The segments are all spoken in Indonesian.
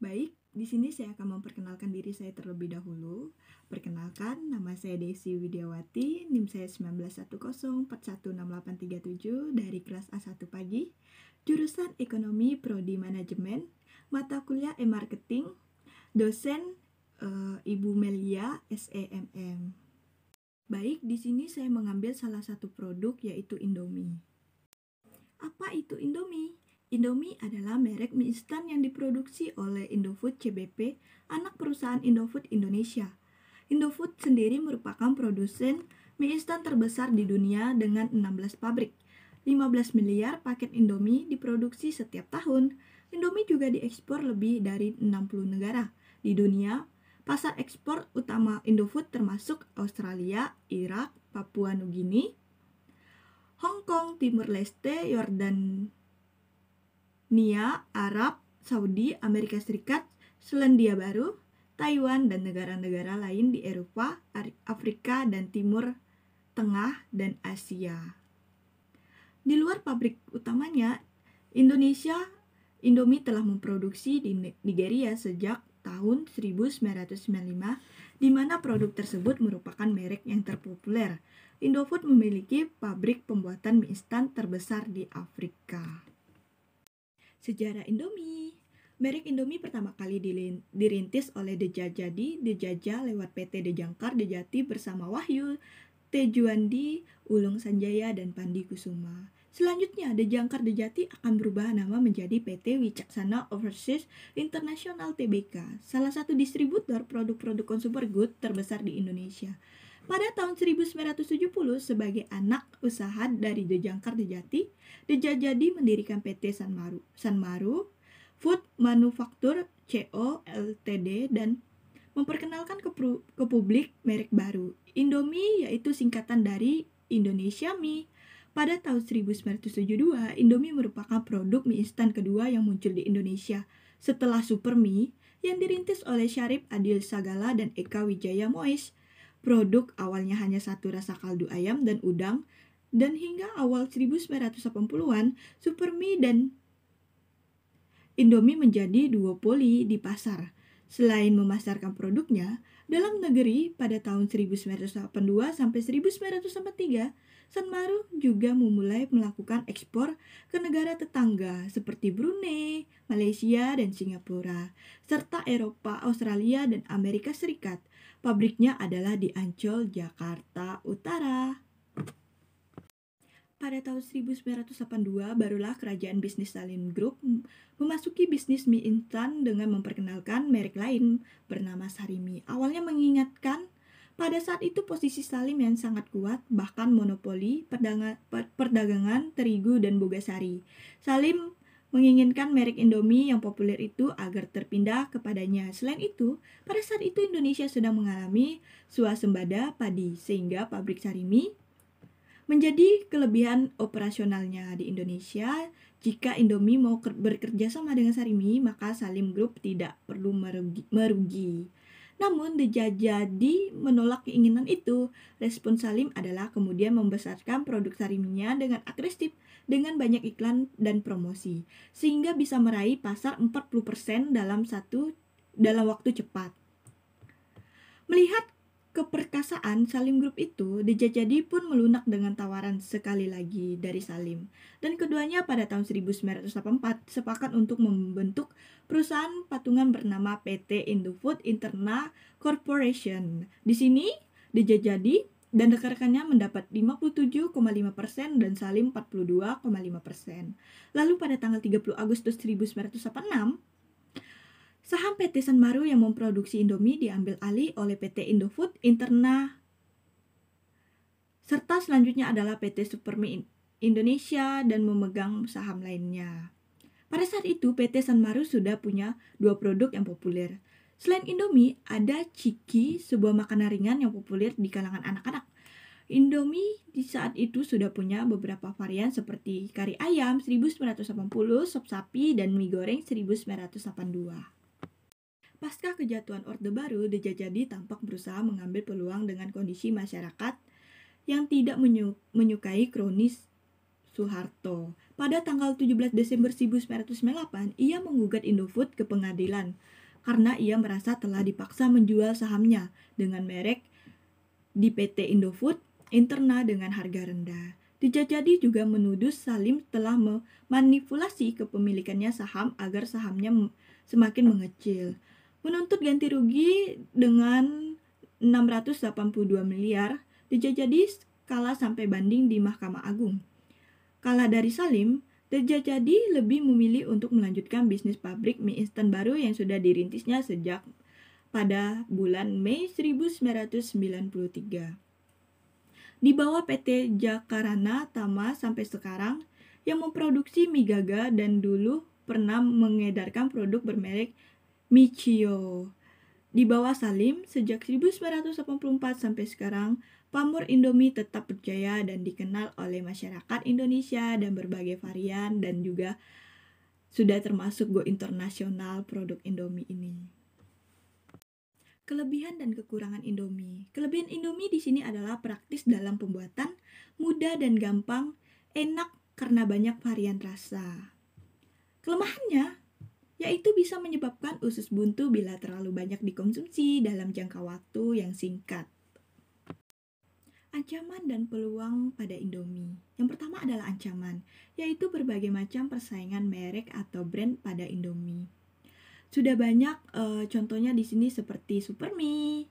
Baik, di sini saya akan memperkenalkan diri saya terlebih dahulu. Perkenalkan, nama saya Desi Widiawati, NIM saya 1910416837 dari kelas A1 pagi, jurusan Ekonomi Prodi Manajemen, mata kuliah E-Marketing, dosen Ibu Melia SEMM. Baik, di sini saya mengambil salah satu produk yaitu Indomie. Apa itu Indomie? Indomie adalah merek mie instan yang diproduksi oleh Indofood CBP, anak perusahaan Indofood Indonesia. Indofood sendiri merupakan produsen mie instan terbesar di dunia dengan 16 pabrik. 15 miliar paket Indomie diproduksi setiap tahun. Indomie juga diekspor lebih dari 60 negara di dunia. Pasar ekspor utama Indofood termasuk Australia, Irak, Papua Nugini, Hong Kong, Timur Leste, Yordania, Arab, Saudi, Amerika Serikat, Selandia Baru, Taiwan, dan negara-negara lain di Eropa, Afrika, dan Timur Tengah, dan Asia. Di luar pabrik utamanya, Indomie telah memproduksi di Nigeria sejak tahun 1995, di mana produk tersebut merupakan merek yang terpopuler. Indofood memiliki pabrik pembuatan mie instan terbesar di Afrika. Sejarah Indomie. Merek Indomie pertama kali dirintis oleh Dejajadi, Dejaja lewat PT Dejangkar Dejati bersama Wahyu, Tejuandi, Ulung Sanjaya, dan Pandi Kusuma. Selanjutnya, Dejangkar Dejati akan berubah nama menjadi PT Wicaksana Overseas International Tbk, salah satu distributor produk-produk consumer good terbesar di Indonesia. Pada tahun 1970, sebagai anak usaha dari Dejangkar Dejati, Dejajadi mendirikan PT Sanmaru Food Manufacture CO Ltd dan memperkenalkan ke publik merek baru, Indomie, yaitu singkatan dari Indonesia Mie. Pada tahun 1972, Indomie merupakan produk mie instan kedua yang muncul di Indonesia setelah Super Mie yang dirintis oleh Syarif Adil Sagala dan Eka Wijaya Mois. Produk awalnya hanya satu rasa kaldu ayam dan udang, dan hingga awal 1980-an, Super Mie dan Indomie menjadi duopoli di pasar. Selain memasarkan produknya dalam negeri pada tahun 1982 sampai 1983, Sanmaru juga memulai melakukan ekspor ke negara tetangga seperti Brunei, Malaysia, dan Singapura, serta Eropa, Australia, dan Amerika Serikat. Pabriknya adalah di Ancol, Jakarta Utara. Pada tahun 1982, barulah kerajaan bisnis Salim Group memasuki bisnis mie instan dengan memperkenalkan merek lain bernama Sarimi. Awalnya mengingatkan pada saat itu posisi Salim yang sangat kuat, bahkan monopoli perdagangan terigu dan bogasari. Salim menginginkan merek Indomie yang populer itu agar terpindah kepadanya. Selain itu, pada saat itu Indonesia sedang mengalami swasembada padi, sehingga pabrik Sarimi menjadi kelebihan operasionalnya di Indonesia. Jika Indomie mau bekerja sama dengan Sarimi, maka Salim Group tidak perlu merugi. Namun Dejajadi menolak keinginan itu. Respon Salim adalah kemudian membesarkan produk Sariminya dengan agresif, dengan banyak iklan dan promosi, sehingga bisa meraih pasar 40% dalam waktu cepat. Melihat keperkasaan Salim Group itu, Dejajadi pun melunak dengan tawaran sekali lagi dari Salim. Dan keduanya pada tahun 1984 sepakat untuk membentuk perusahaan patungan bernama PT Indofood Interna Corporation. Di sini, Dejajadi dan rekan-rekannya mendapat 57,5% dan Salim 42,5%. Lalu pada tanggal 30 Agustus 1986, saham PT Sanmaru yang memproduksi Indomie diambil alih oleh PT Indofood Interna, serta selanjutnya adalah PT Supermie Indonesia dan memegang saham lainnya. Pada saat itu, PT Sanmaru sudah punya dua produk yang populer. Selain Indomie, ada Ciki, sebuah makanan ringan yang populer di kalangan anak-anak. Indomie di saat itu sudah punya beberapa varian seperti kari ayam 1980, sop sapi, dan mie goreng 1982. Pasca kejatuhan Orde Baru, Dejajadi tampak berusaha mengambil peluang dengan kondisi masyarakat yang tidak menyukai kronis Soeharto. Pada tanggal 17 Desember 1998, ia menggugat Indofood ke pengadilan karena ia merasa telah dipaksa menjual sahamnya dengan merek di PT Indofood Interna dengan harga rendah. Dijajadi juga menuduh Salim telah memanipulasi kepemilikannya saham agar sahamnya semakin mengecil. Menuntut ganti rugi dengan 682 miliar, Dijajadi kalah sampai banding di Mahkamah Agung. Kalah dari Salim, Dijajadi lebih memilih untuk melanjutkan bisnis pabrik mie instan baru yang sudah dirintisnya sejak pada bulan Mei 1993. Di bawah PT Jakarana Tama sampai sekarang, yang memproduksi mie Gaga dan dulu pernah mengedarkan produk bermerek Michio. Di bawah Salim, sejak 1984 sampai sekarang, pamor Indomie tetap berjaya dan dikenal oleh masyarakat Indonesia dan berbagai varian dan juga sudah termasuk go internasional produk Indomie ini. Kelebihan dan kekurangan Indomie. Kelebihan Indomie di sini adalah praktis dalam pembuatan, mudah dan gampang, enak karena banyak varian rasa. Kelemahannya yaitu bisa menyebabkan usus buntu bila terlalu banyak dikonsumsi dalam jangka waktu yang singkat. Ancaman dan peluang pada Indomie. Yang pertama adalah ancaman, yaitu berbagai macam persaingan merek atau brand pada Indomie. Sudah banyak contohnya di sini seperti Supermie,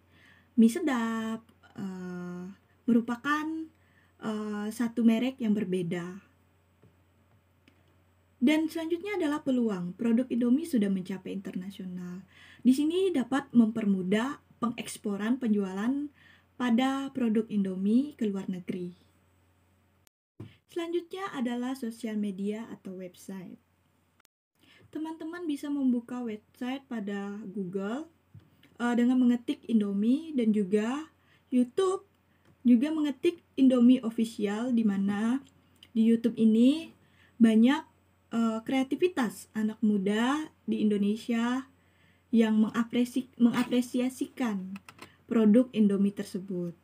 mie sedap, merupakan satu merek yang berbeda. Dan selanjutnya adalah peluang. Produk Indomie sudah mencapai internasional. Di sini dapat mempermudah pengeksporan penjualan pada produk Indomie ke luar negeri. Selanjutnya adalah sosial media atau website. Teman-teman bisa membuka website pada Google dengan mengetik Indomie dan juga YouTube juga mengetik Indomie Official, di mana di YouTube ini banyak kreativitas anak muda di Indonesia yang mengapresiasikan produk Indomie tersebut.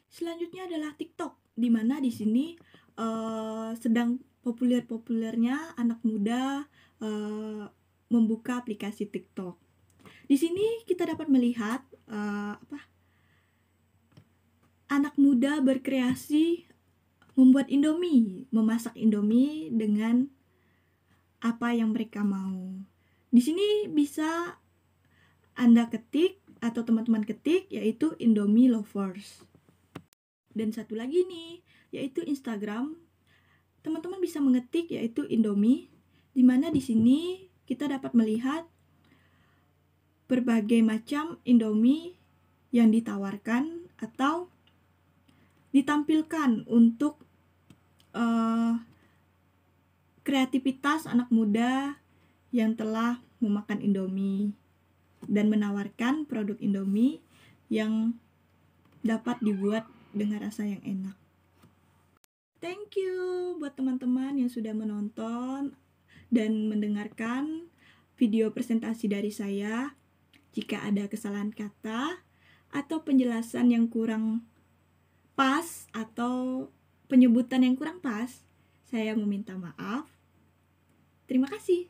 Selanjutnya adalah TikTok, di mana di sini sedang populernya anak muda membuka aplikasi TikTok. Di sini kita dapat melihat anak muda berkreasi membuat Indomie, memasak Indomie dengan apa yang mereka mau. Di sini bisa Anda ketik atau teman-teman ketik, yaitu Indomie Lovers. Dan satu lagi nih, yaitu Instagram. Teman-teman bisa mengetik yaitu Indomie, di mana di sini kita dapat melihat berbagai macam Indomie yang ditawarkan atau ditampilkan untuk kreativitas anak muda yang telah memakan Indomie dan menawarkan produk Indomie yang dapat dibuat dengan rasa yang enak. Thank you buat teman-teman yang sudah menonton dan mendengarkan video presentasi dari saya. Jika ada kesalahan kata atau penjelasan yang kurang pas atau penyebutan yang kurang pas, saya meminta maaf. Terima kasih.